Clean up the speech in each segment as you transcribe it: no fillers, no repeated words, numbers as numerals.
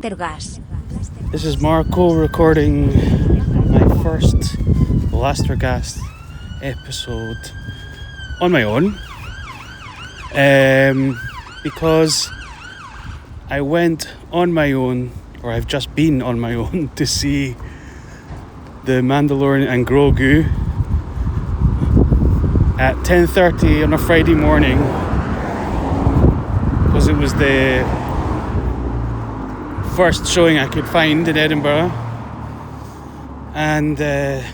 BlasterGas. This is Marco recording my first BlasterGas episode on my own, because I went on my own, or I've just been on my own, to see the Mandalorian and Grogu at 10:30 on a Friday morning, because it was the first showing I could find in Edinburgh. And it's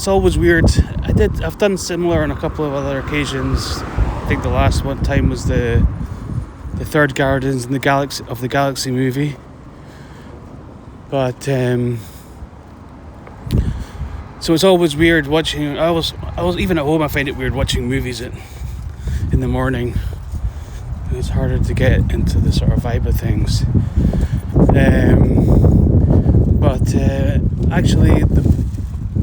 always weird. I've done similar on a couple of other occasions. I think the last one time was the third Guardians in the Galaxy movie. But so it's always weird watching. I was even at home, I find it weird watching movies in the morning. It's harder to get into the sort of vibe of things. Actually,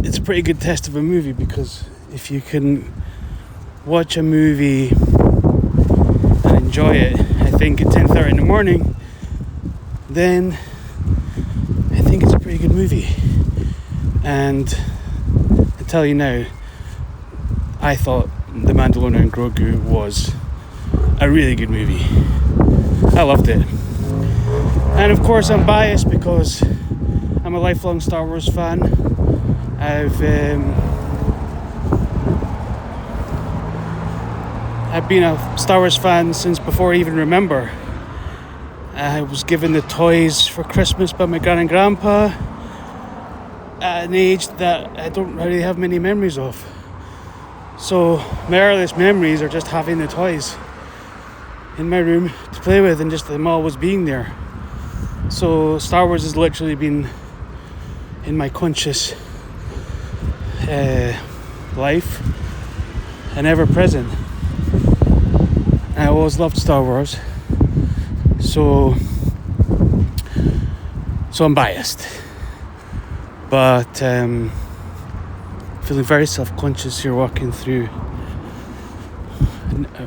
it's a pretty good test of a movie, because if you can watch a movie and enjoy it, I think at 10:30 in the morning, then I think it's a pretty good movie. And I tell you now, I thought The Mandalorian and Grogu was a really good movie. I loved it. And of course I'm biased because I'm a lifelong Star Wars fan. I've been a Star Wars fan since before I even remember. I was given the toys for Christmas by my gran and grandpa at an age that I don't really have many memories of. So my earliest memories are just having the toys in my room to play with, and just them always being there. So Star Wars has literally been in my conscious life and ever present. And I always loved Star Wars, so I'm biased, but feeling very self-conscious here walking through.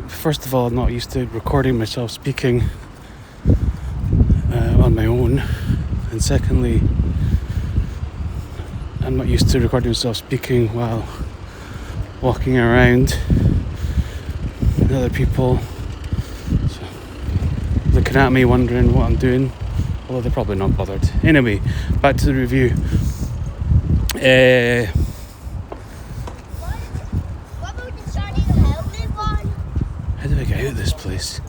First of all, I'm not used to recording myself speaking on my own, and secondly, I'm not used to recording myself speaking while walking around with other people looking at me, wondering what I'm doing, although they're probably not bothered. Anyway, back to the review. How do I get out of this place?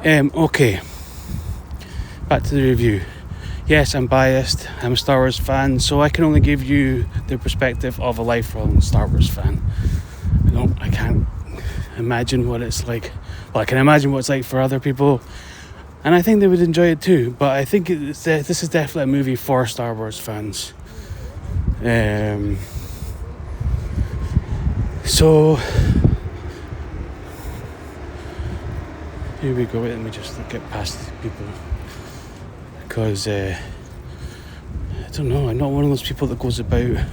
Okay, back to the review. Yes, I'm biased. I'm a Star Wars fan, so I can only give you the perspective of a lifelong Star Wars fan. I can't imagine what it's like. Well, I can imagine what it's like for other people, and I think they would enjoy it too. But I think this is definitely a movie for Star Wars fans. So here we go. Let me just get past these people, because I don't know, I'm not one of those people that goes about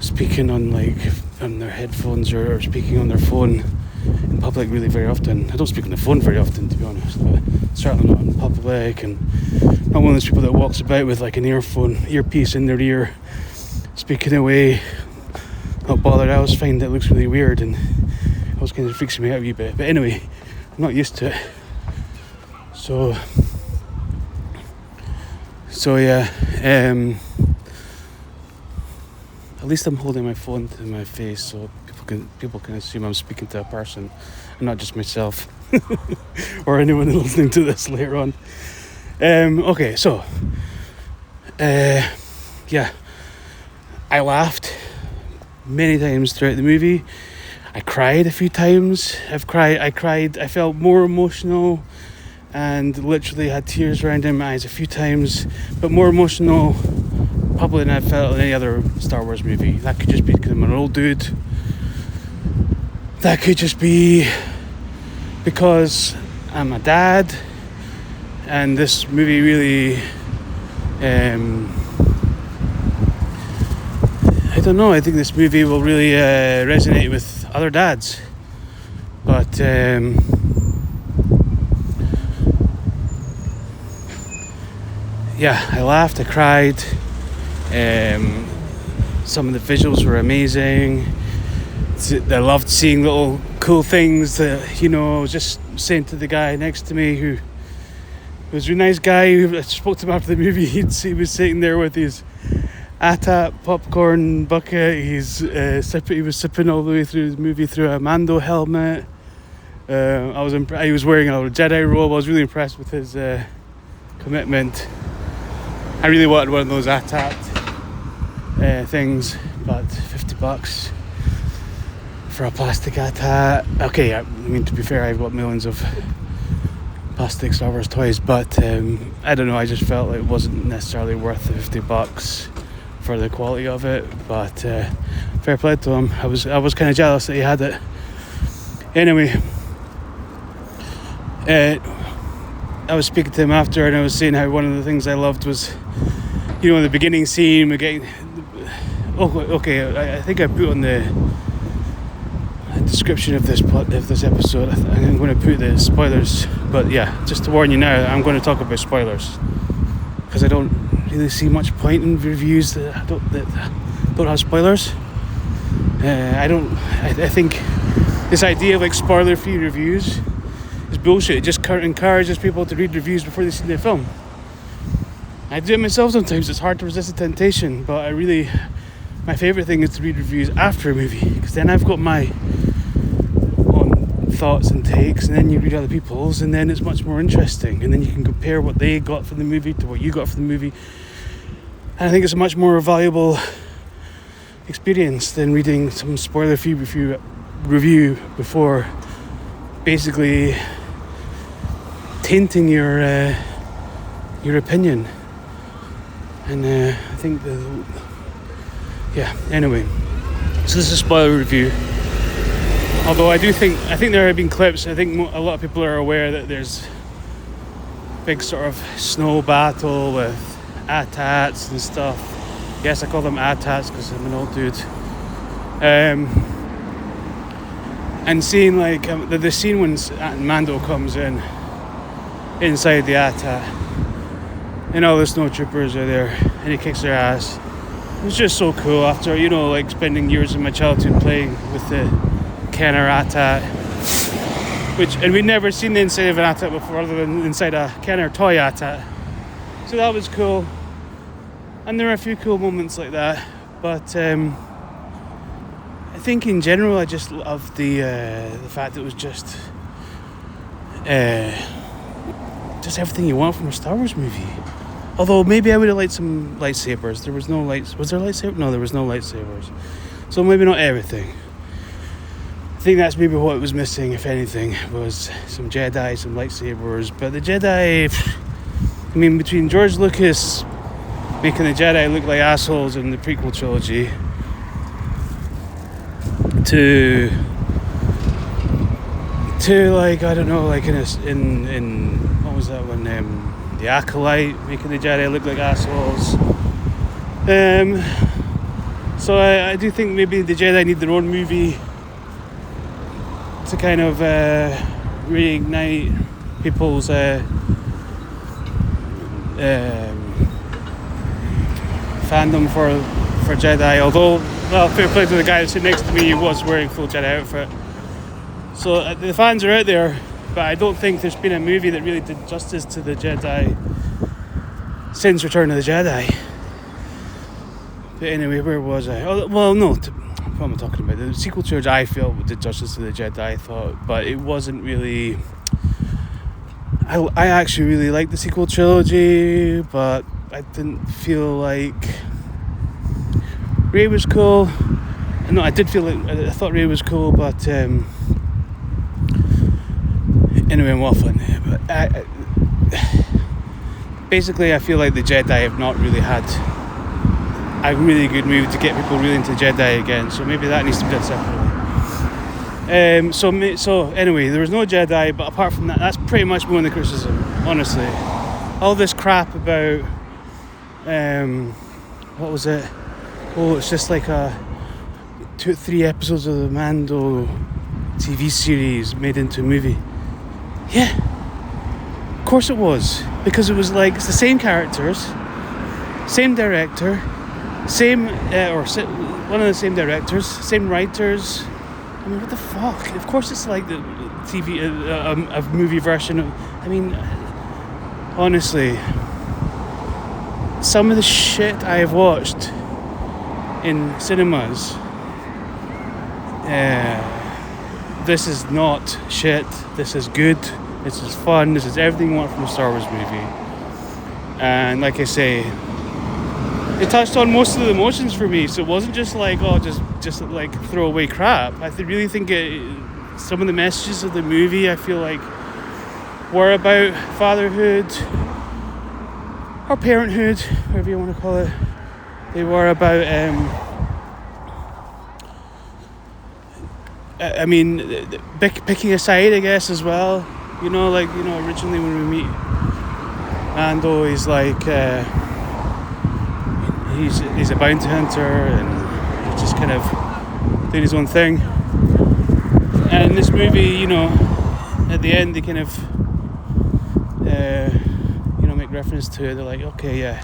speaking on their headphones or speaking on their phone in public really very often. I don't speak on the phone very often, to be honest, but certainly not in public, and not one of those people that walks about with like an earpiece in their ear, speaking away, not bothered. I always find it looks really weird, and it always kind of freaks me out a wee bit. But anyway, I'm not used to it. So yeah, at least I'm holding my phone to my face, so people can assume I'm speaking to a person and not just myself or anyone listening to this later on. Okay, so yeah, I laughed many times throughout the movie. I cried a few times. I cried. I felt more emotional and literally had tears around in my eyes a few times, but more emotional probably than I felt in any other Star Wars movie. That could just be because I'm an old dude. That could just be because I'm a dad, and this movie really I don't know, I think this movie will really resonate with other dads. But yeah, I laughed, I cried. Some of the visuals were amazing. I loved seeing little cool things that, you know, I was just saying to the guy next to me who was a really nice guy. I spoke to him after the movie. He was sitting there with his ATAT popcorn bucket. He was sipping all the way through the movie through a Mando helmet. He was wearing a Jedi robe. I was really impressed with his commitment. I really wanted one of those ATAT things, but $50 for a plastic ATAT. Okay, I mean, to be fair, I've got millions of plastic Star Wars toys, but I don't know, I just felt like it wasn't necessarily worth the $50 for the quality of it. But fair play to him. I was kind of jealous that he had it. Anyway, I was speaking to him after, and I was saying how one of the things I loved was, you know, in the beginning scene, we're getting... I think I put on the description of this episode, I'm going to put the spoilers, but yeah, just to warn you now, I'm going to talk about spoilers, because I don't really see much point in reviews that don't have spoilers. I think this idea of like spoiler-free reviews is bullshit. It just encourages people to read reviews before they see the film. I do it myself sometimes. It's hard to resist the temptation, but my favourite thing is to read reviews after a movie, because then I've got my own thoughts and takes, and then you read other people's, and then it's much more interesting, and then you can compare what they got from the movie to what you got from the movie. And I think it's a much more valuable experience than reading some spoiler-free review before basically tainting your opinion. And I think anyway, so this is a spoiler review. Although I think there have been clips. I think a lot of people are aware that there's a big sort of snow battle with ATATs and stuff. Yes, I call them ATATs because I'm an old dude. And seeing like the scene when Mando comes inside the ATAT, and all the snowtroopers are there, and he kicks their ass. It was just so cool after, you know, like spending years of my childhood playing with the Kenner ATAT, and we'd never seen the inside of an ATAT before other than inside a Kenner toy ATAT. So that was cool. And there are a few cool moments like that. But I think in general I just love the fact that it was just everything you want from a Star Wars movie. Although maybe I would have liked some lightsabers. There was no lights. Was there lightsabers? No, there was no lightsabers. So maybe not everything. I think that's maybe what was missing, if anything, was some Jedi, some lightsabers. But the Jedi, I mean, between George Lucas making the Jedi look like assholes in the prequel trilogy to like, I don't know, like in what was that one? The Acolyte making the Jedi look like assholes. So I do think maybe the Jedi need their own movie to kind of reignite people's fandom for Jedi. Although, well, fair play to the guy sitting next to me, he was wearing full Jedi outfit. So the fans are out there, but I don't think there's been a movie that really did justice to the Jedi since Return of the Jedi. But anyway, where was I? Oh, well, no, what am I talking about? The sequel trilogy I felt did justice to the Jedi, I thought, but it wasn't really... I actually really liked the sequel trilogy, but I didn't feel like Rey was cool. No, I did feel like I thought Rey was cool, but anyway, I'm waffling. But basically, I feel like the Jedi have not really had a really good movie to get people really into Jedi again. So maybe that needs to be done separately. So anyway, there was no Jedi, but apart from that, that's pretty much one of the criticism. Honestly, all this crap about what was it? Oh, it's just like a 3 episodes of the Mando TV series made into a movie. Yeah, of course it was, because it was like it's the same characters, same director, one of the same directors, same writers. I mean, what the fuck? Of course it's like the TV, a movie version of. I mean, honestly, some of the shit I have watched in cinemas. This is not shit. This is good. This is fun. This is everything you want from a Star Wars movie. And like I say, it touched on most of the emotions for me. So it wasn't just like, just like throwaway crap. I really think some of the messages of the movie, I feel like, were about fatherhood or parenthood, whatever you want to call it. They were about, picking a side, I guess, as well. Originally when we meet Mando, he's like, he's a bounty hunter and he's just kind of doing his own thing. And in this movie, at the end, they kind of, make reference to it. They're like, okay, yeah,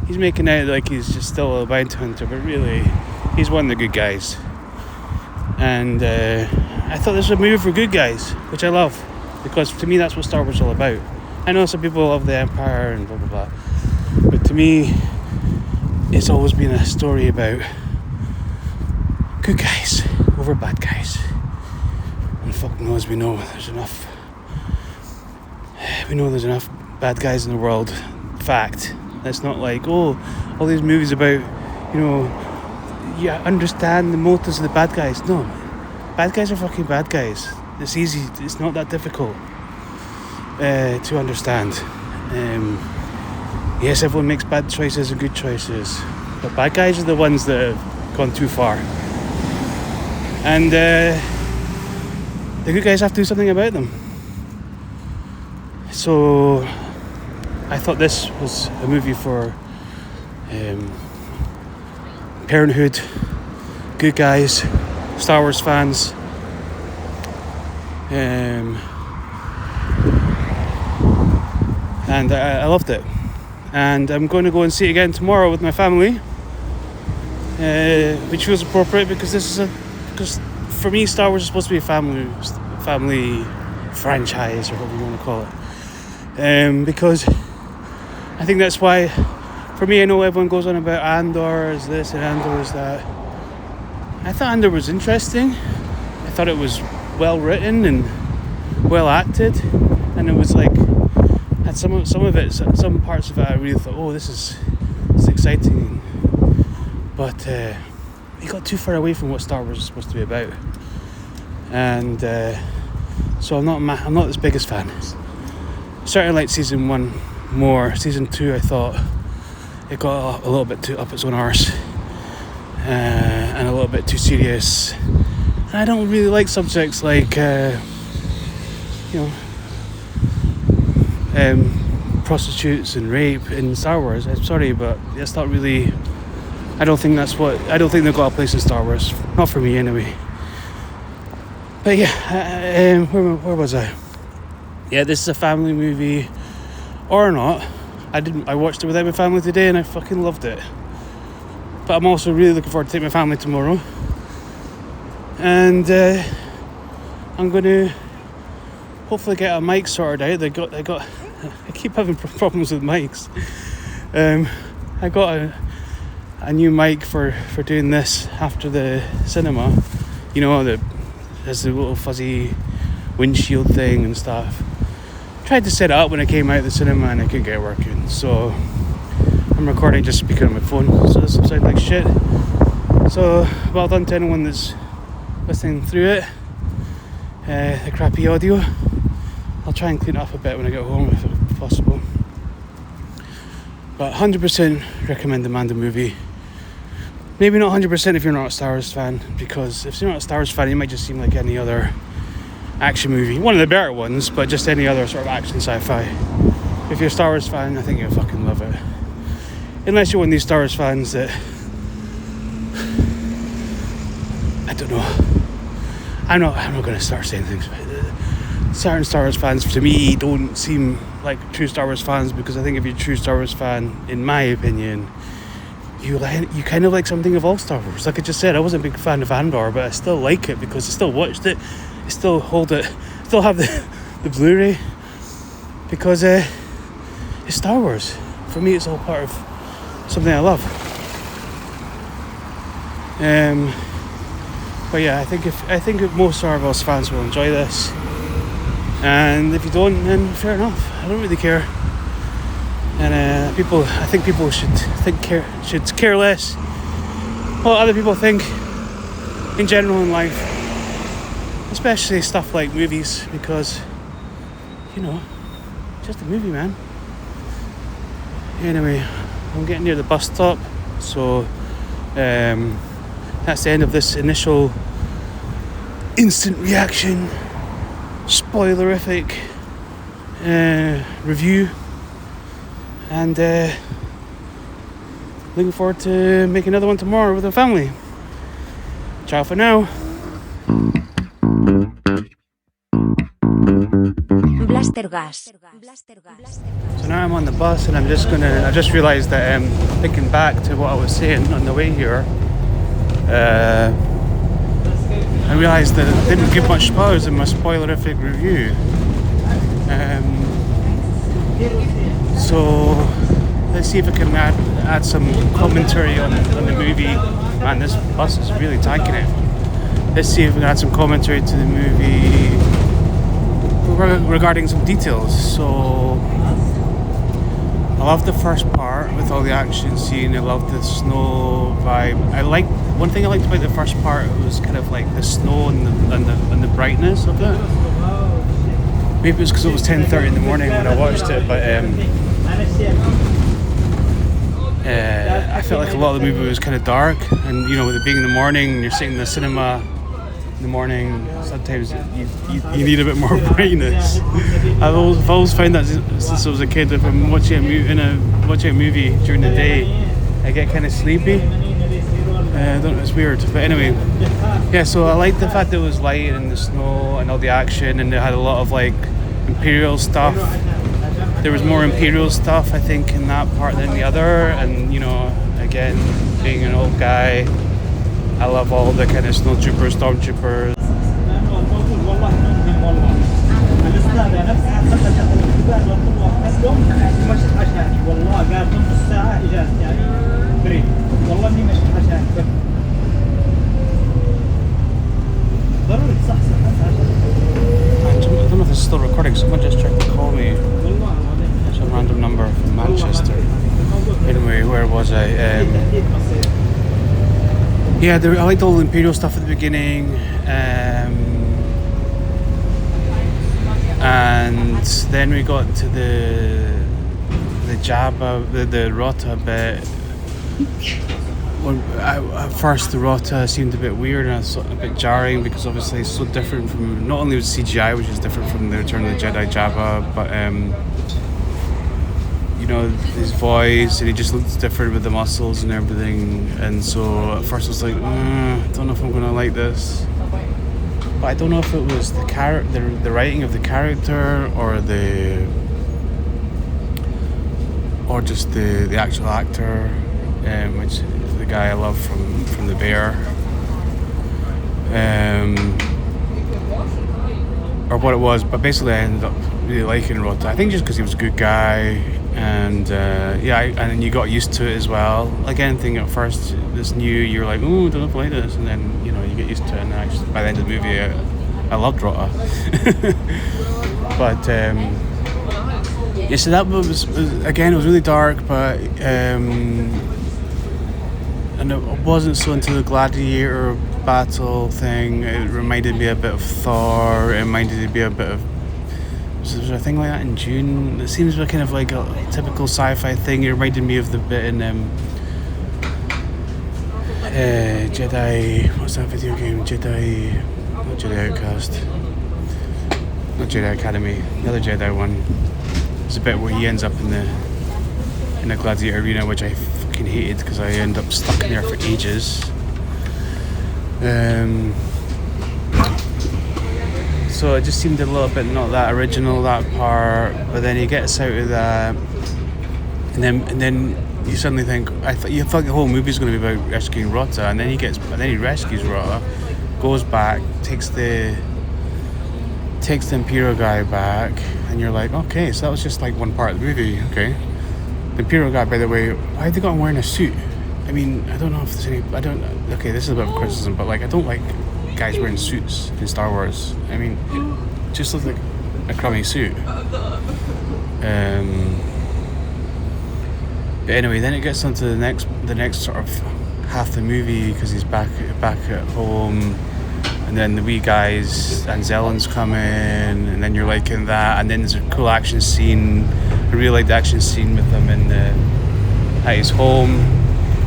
he's making out like he's just still a bounty hunter, but really, he's one of the good guys. And I thought this was a movie for good guys, which I love, because to me that's what Star Wars is all about. I know some people love the Empire and blah blah blah, but to me it's always been a story about good guys over bad guys. And fuck knows, we know there's enough bad guys in the world. Fact. It's not like, all these movies about, you understand the motives of the bad guys. No, bad guys are fucking bad guys. It's easy. It's not that difficult to understand. Yes, everyone makes bad choices and good choices, but bad guys are the ones that have gone too far. And the good guys have to do something about them. So I thought this was a movie for parenthood, good guys, Star Wars fans. And I loved it. And I'm going to go and see it again tomorrow with my family, which feels appropriate because because for me Star Wars is supposed to be a family franchise, or whatever you want to call it. Because I think that's why, for me, I know everyone goes on about Andor is this and Andor is that. I thought Andor was interesting. I thought it was well written and well acted, and it was like, had some parts of it I really thought, this is exciting, but it got too far away from what Star Wars is supposed to be about, and so I'm not this biggest fan. Certainly like season 1 more. Season 2, I thought it got a little bit too up its own arse, and a little bit too serious. And I don't really like subjects like prostitutes and rape in Star Wars. I'm sorry, but that's not really. I don't think they've got a place in Star Wars. Not for me, anyway. But yeah, where was I? Yeah, this is a family movie, or not. I watched it without my family today, and I fucking loved it. But I'm also really looking forward to taking my family tomorrow. And I'm going to hopefully get a mic sorted out. I keep having problems with mics. I got a new mic for doing this after the cinema. There's the little fuzzy windshield thing and stuff. Tried to set it up when I came out of the cinema and I couldn't get it working. So I'm recording just speaking on my phone, so this will sound like shit. So well done to anyone that's listening through it. The crappy audio. I'll try and clean it up a bit when I get home if possible. But 100% recommend the Mando movie. Maybe not 100% if you're not a Star Wars fan, because if you're not a Star Wars fan, it might just seem like any other action movie. One of the better ones, but just any other sort of action sci-fi. If you're a Star Wars fan, I think you'll fucking love it. Unless you're one of these Star Wars fans that I don't know. I'm not going to start saying things. Certain Star Wars fans, to me, don't seem like true Star Wars fans, because I think if you're a true Star Wars fan, in my opinion, you kind of like something of all Star Wars. Like I just said, I wasn't a big fan of Andor, but I still like it because I still watched it. I still hold it. Still have the Blu-ray, because it's Star Wars. For me, it's all part of something I love. But yeah, I think if most Star Wars fans will enjoy this, and if you don't, then fair enough. I don't really care. And I think people should care less what other people think in general in life, especially stuff like movies, because it's just a movie, man. Anyway, I'm getting near the bus stop, so that's the end of this initial instant reaction spoilerific review, and looking forward to making another one tomorrow with the family. Ciao for now. BlasterGas. So now I'm on the bus, and I just realised that thinking back to what I was saying on the way here, I realised that I didn't give much spoilers in my spoilerific review. So let's see if I can add some commentary on the movie. Man, this bus is really tanking it. Let's see if we can add some commentary to the movie regarding some details. So I love the first part with all the action scene. I love the snow vibe. One thing I liked about the first part was kind of like the snow and the brightness of it. Maybe it was because it was 10:30 in the morning when I watched it, but I felt like a lot of the movie was kind of dark, and with it being in the morning, you're sitting in the cinema in the morning, sometimes you need a bit more brightness. I've always found that since I was a kid, if I'm watching a movie during the day, I get kind of sleepy. I don't know, it's weird, but anyway, yeah. So I liked the fact that it was light and the snow and all the action, and it had a lot of like Imperial stuff. There was more Imperial stuff, I think, in that part than the other. And again, being an old guy, I love all the kind of snowtroopers, stormtroopers. I don't know if this is still recording. Someone just tried to call me. Some random number from Manchester. Anyway, where was I? I liked all the Imperial stuff at the beginning, and then we got to the Jabba, the Rota bit. At first, the Rota seemed a bit weird and a bit jarring, because obviously it's so different from, not only was CGI, which is different from the Return of the Jedi Jabba, but his voice, and he just looks different with the muscles and everything. And so at first I was like, I don't know if I'm gonna like this. But I don't know if it was the writing of the character, or just the actual actor, which is the guy I love from The Bear, or what it was. But basically I ended up really liking Rota. I think just because he was a good guy, and and then you got used to it as well. Again, thing at first, this new, you're like, oh, I don't know if I like this, and then you get used to it, and actually by the end of the movie I loved Rota. But so that was again, it was really dark, but and it wasn't so into the gladiator battle thing. It reminded me a bit of Thor. It reminded me a bit of, was there a thing like that in June? It seems kind of like a typical sci-fi thing. It reminded me of the bit in Jedi, what's that video game? Not Jedi Outcast, not Jedi Academy, another Jedi one. There's a bit where he ends up in a gladiator arena, which I fucking hated because I end up stuck in there for ages. So it just seemed a little bit not that original, that part. But then he gets out of that, and then you suddenly think you thought the whole movie's going to be about rescuing Rota, and then he rescues Rota, goes back, takes the Imperial guy back, and you're like, okay, so that was just like one part of the movie. Okay, the Imperial guy, by the way, why have they got him wearing a suit? I mean, I don't know if there's any. Okay, this is a bit of criticism, but like, I don't like guys wearing suits in Star Wars. I mean, it just looks like a crummy suit. But anyway, then it gets onto the next sort of half the movie, because he's back at home, and then the wee guys and Zellen's come in, and then you're liking that, and then there's a cool action scene. I really liked the action scene with him at his home.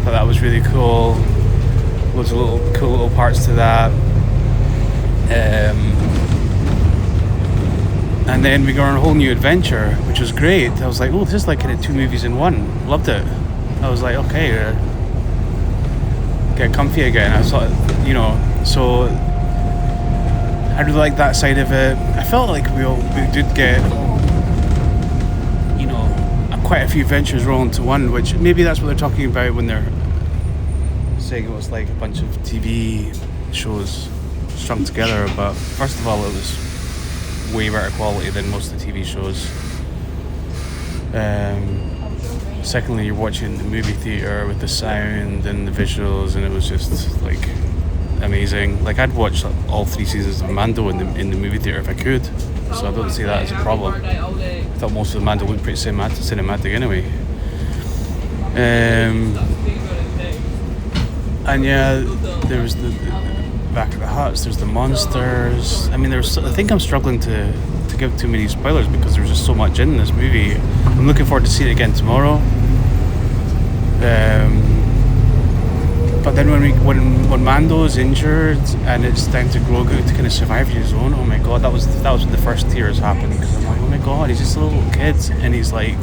Thought that was really cool. Loads of cool little parts to that. And then we go on a whole new adventure, which was great. I was like, oh, this is like kind of 2 movies in one. Loved it. I was like, okay, get comfy again. I thought, so I really like that side of it. I felt like we did get, quite a few adventures rolled into one, which maybe that's what they're talking about when they're saying it was like a bunch of TV shows strung together. But first of all, it was way better quality than most of the TV shows. Secondly, you're watching the movie theater with the sound and the visuals, and it was just like amazing. Like, I'd watch all 3 seasons of Mando in the movie theater if I could, so I don't see that as a problem. I thought most of the Mando looked pretty cinematic anyway. And yeah, there was the back of the huts, there's the monsters. I mean, I think I'm struggling to give too many spoilers because there's just so much in this movie. I'm looking forward to seeing it again tomorrow. But then when Mando is injured and it's time to Grogu to kind of survive on his own, oh my god, that was when the first tears happened, because I'm like, oh my god, he's just a little kid, and he's like,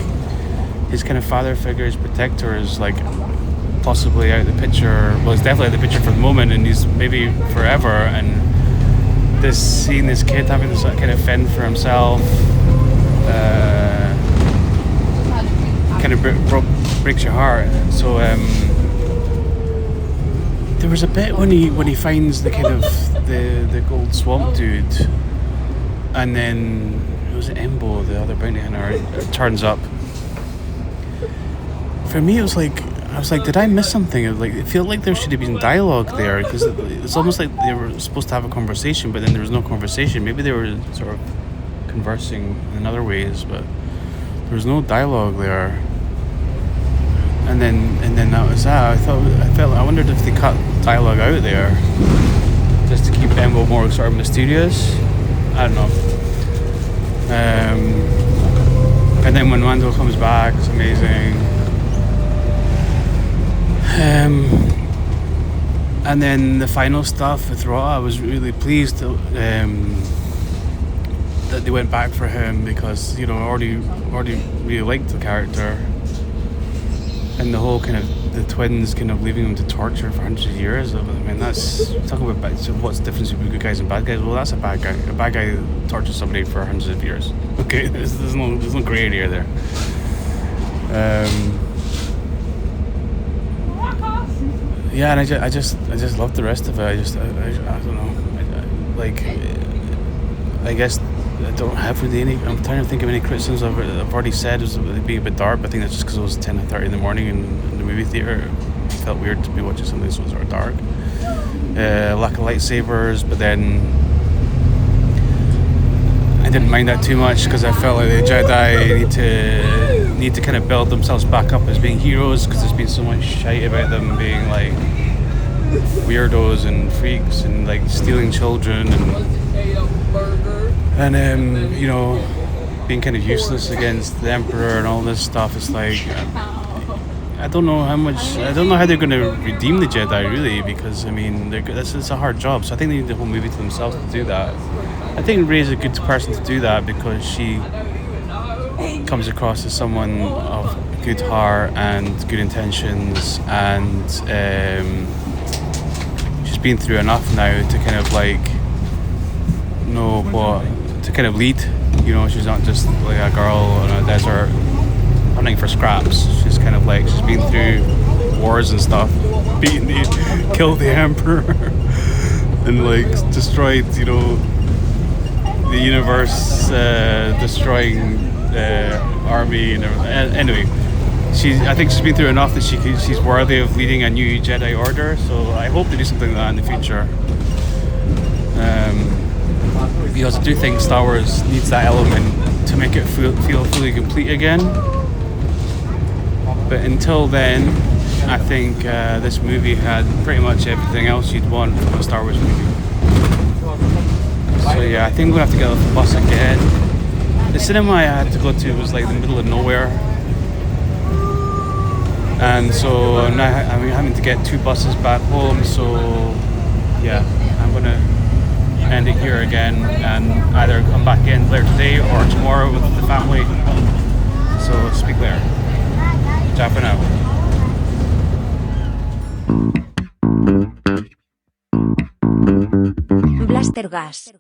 his kind of father figure, his protector is like possibly out of the picture. Well, he's definitely out of the picture for the moment, and he's maybe forever. And seeing this kid having to kind of fend for himself kind of breaks your heart. So there was a bit when he finds the kind of the gold swamp dude, and then it was Embo, the other bounty hunter, turns up. For me, I was like, did I miss something? It felt like there should have been dialogue there, because it's almost like they were supposed to have a conversation, but then there was no conversation. Maybe they were sort of conversing in other ways, but there was no dialogue there. And then that was that. I wondered if they cut dialogue out there just to keep Embo more sort of mysterious. I don't know. And then when Mando comes back, it's amazing. And then the final stuff with Rota, I was really pleased that they went back for him, because I already really liked the character, and the whole kind of the twins kind of leaving him to torture for hundreds of years. I mean, that's talking about what's the difference between good guys and bad guys. Well, that's a bad guy. A bad guy tortures somebody for hundreds of years. Okay, there's no grey area there. Yeah, and I just loved the rest of it. I don't know. I guess I don't have really any. I'm trying to think of any criticisms of it. I've already said it was being a bit dark, but I think that's just because it was 10:30 in the morning in the movie theater. It felt weird to be watching something so sort of dark. Lack of lightsabers, but then I didn't mind that too much, because I felt like the Jedi need to kind of build themselves back up as being heroes, because there's been so much shite about them being like weirdos and freaks and like stealing children and being kind of useless against the Emperor and all this stuff. It's like, I don't know how they're going to redeem the Jedi, really, because I mean, it's a hard job. So I think they need the whole movie to themselves to do that. I think Rey's a good person to do that, because she comes across as someone of good heart and good intentions, and she's been through enough now to kind of like know what to kind of lead. You know, she's not just like a girl on a desert hunting for scraps. She's kind of like, she's been through wars and stuff, killed the emperor, and like destroyed, you know, the universe, destroying army and everything. Anyway, I think she's been through enough that she's worthy of leading a new Jedi Order. So I hope to do something like that in the future. Because I do think Star Wars needs that element to make it feel fully complete again. But until then, I think this movie had pretty much everything else you'd want from a Star Wars movie. So yeah, I think I'm going to have to get off the bus again. The cinema I had to go to was like the middle of nowhere. And so now I'm having to get 2 buses back home. So yeah, I'm going to end it here again and either come back in later today or tomorrow with the family. So speak later. Ciao for now. BlasterGas.